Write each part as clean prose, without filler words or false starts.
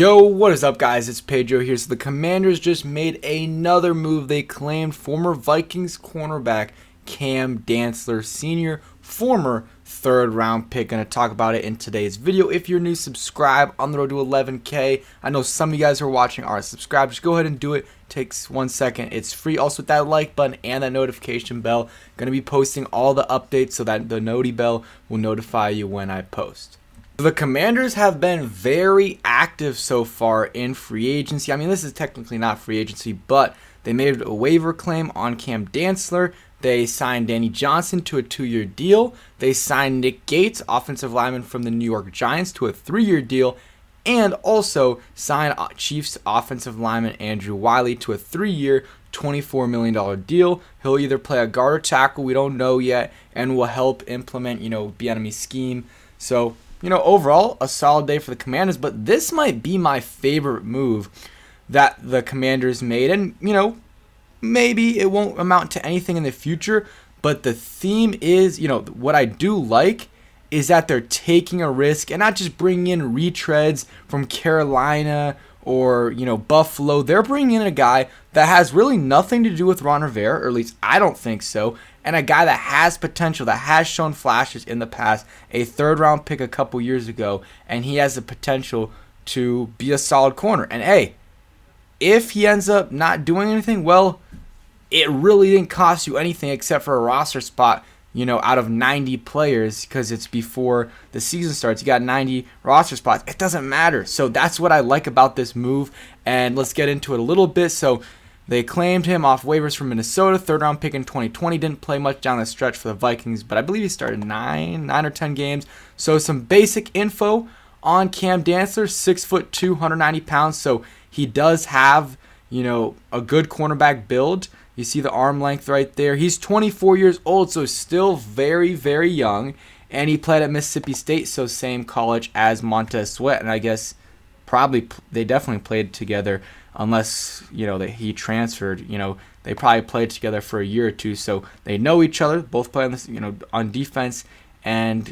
Yo, what is up, guys? It's Pedro here. So the Commanders just made another move. They claimed former Vikings cornerback Cam Dantzler Sr., former third-round pick. Going to talk about it in today's video. If you're new, subscribe on the road to 11K. I know some of you guys who are watching aren't subscribed. Just go ahead and do it. Takes 1 second. It's free. Also, with that like button and that notification bell, going to be posting all the updates so that the noti bell will notify you when I post. The Commanders have been very active so far in free agency. I mean, this is technically not free agency, but they made a waiver claim on Cam Dantzler. They signed Danny Johnson to a 2-year deal. They signed Nick Gates, offensive lineman from the New York Giants, to a 3-year deal. And also signed Chiefs offensive lineman Andrew Wiley to a 3-year, $24 million deal. He'll either play a guard or tackle, we don't know yet, and will help implement, Bieniemy's scheme. So, overall, a solid day for the Commanders, but this might be my favorite move that the Commanders made. And, maybe it won't amount to anything in the future, but the theme is, what I do like is that they're taking a risk and not just bringing in retreads from Carolina or, Buffalo. They're bringing in a guy that has really nothing to do with Ron Rivera, or at least I don't think so, and a guy that has potential, that has shown flashes in the past, a third-round pick a couple years ago, and he has the potential to be a solid corner. And hey, if he ends up not doing anything, well, it really didn't cost you anything except for a roster spot, out of 90 players, because it's before the season starts. You got 90 roster spots. It doesn't matter. So that's what I like about this move, and let's get into it a little bit. So they claimed him off waivers from Minnesota, third-round pick in 2020. Didn't play much down the stretch for the Vikings, but I believe he started 9 or 10 games. So some basic info on Cam Dantzler, 6'2", 190 pounds. So he does have, a good cornerback build. You see the arm length right there. He's 24 years old, so still very, very young. And he played at Mississippi State, so same college as Montez Sweat. And I guess they definitely played together, unless, that he transferred. They probably played together for a year or two, so they know each other. Both play on this, on defense, and,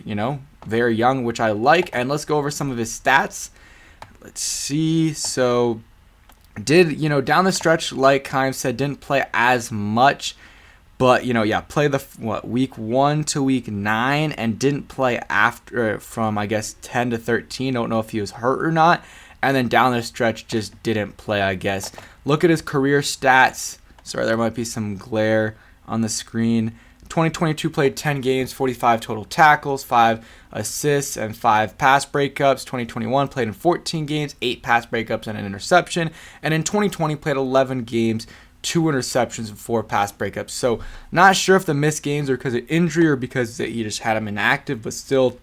very young, which I like. And let's go over some of his stats. Let's see. So did, down the stretch, like Kime said, didn't play as much, but, played week 1 to week 9, and didn't play after from, I guess, 10 to 13. Don't know if he was hurt or not. And then down the stretch, just didn't play, I guess. Look at his career stats. Sorry, there might be some glare on the screen. 2022 played 10 games, 45 total tackles, 5 assists, and 5 pass breakups. 2021 played in 14 games, 8 pass breakups, and an interception. And in 2020 played 11 games, 2 interceptions, and 4 pass breakups. So not sure if the missed games are because of injury or because he just had him inactive, but still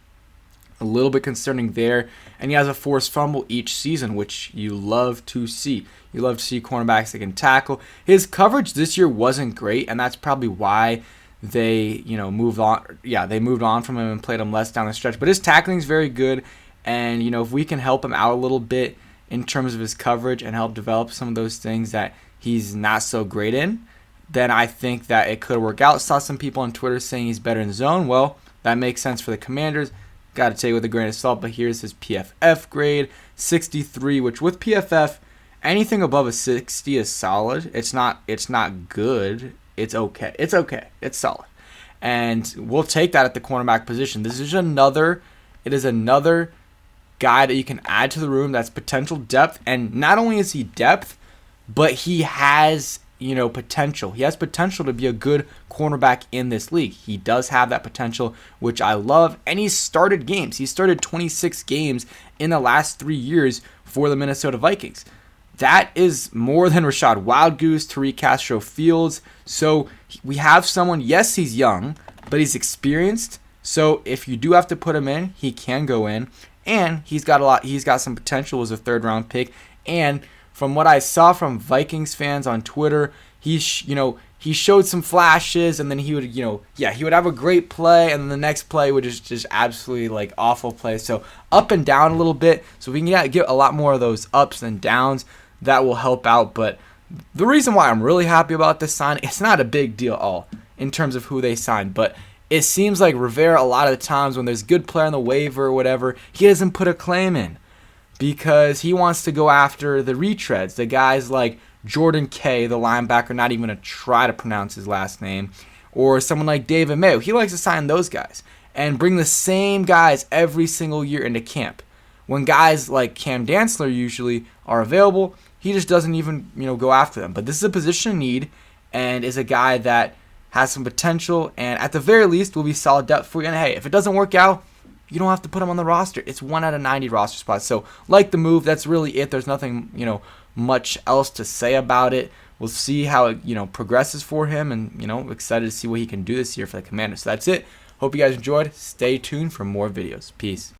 a little bit concerning there. And he has a forced fumble each season, which you love to see. You love to see cornerbacks that can tackle. His coverage this year wasn't great, and that's probably why they, moved on. Yeah, they moved on from him and played him less down the stretch. But his tackling is very good, and, if we can help him out a little bit in terms of his coverage and help develop some of those things that he's not so great in, then I think that it could work out. Saw some people on Twitter saying he's better in zone. Well, that makes sense for the Commanders. Got to take it with a grain of salt, but here's his PFF grade, 63, which with PFF, anything above a 60 is solid. It's not good. It's okay. It's solid. And we'll take that at the cornerback position. This is another guy that you can add to the room that's potential depth. And not only is he depth, but he has, potential. He has potential to be a good cornerback in this league. He does have that potential, which I love. And he's started games. He started 26 games in the last 3 years for the Minnesota Vikings. That is more than Rashad Wildgoose, Tariq Castro-Fields. So we have someone, yes, he's young, but he's experienced. So if you do have to put him in, he can go in. And he's got some potential as a third-round pick. And from what I saw from Vikings fans on Twitter, he showed some flashes, and then he would, he would have a great play, and then the next play would just absolutely awful play. So up and down a little bit. So we can get a lot more of those ups and downs. That will help out. But the reason why I'm really happy about this sign, it's not a big deal at all in terms of who they signed, but it seems like Rivera, a lot of the times when there's a good player on the waiver or whatever, he doesn't put a claim in. because he wants to go after the retreads, the guys like Jordan K, the linebacker, not even going to try to pronounce his last name, or someone like David Mayo. He likes to sign those guys and bring the same guys every single year into camp. When guys like Cam Dantzler usually are available, he just doesn't even go after them. But this is a position of need and is a guy that has some potential and at the very least will be solid depth for you. And hey, if it doesn't work out, you don't have to put him on the roster. It's 1 out of 90 roster spots. So like the move, that's really it. There's nothing much else to say about it. We'll see how it progresses for him, and excited to see what he can do this year for the Commanders. So that's it. Hope you guys enjoyed. Stay tuned for more videos. Peace.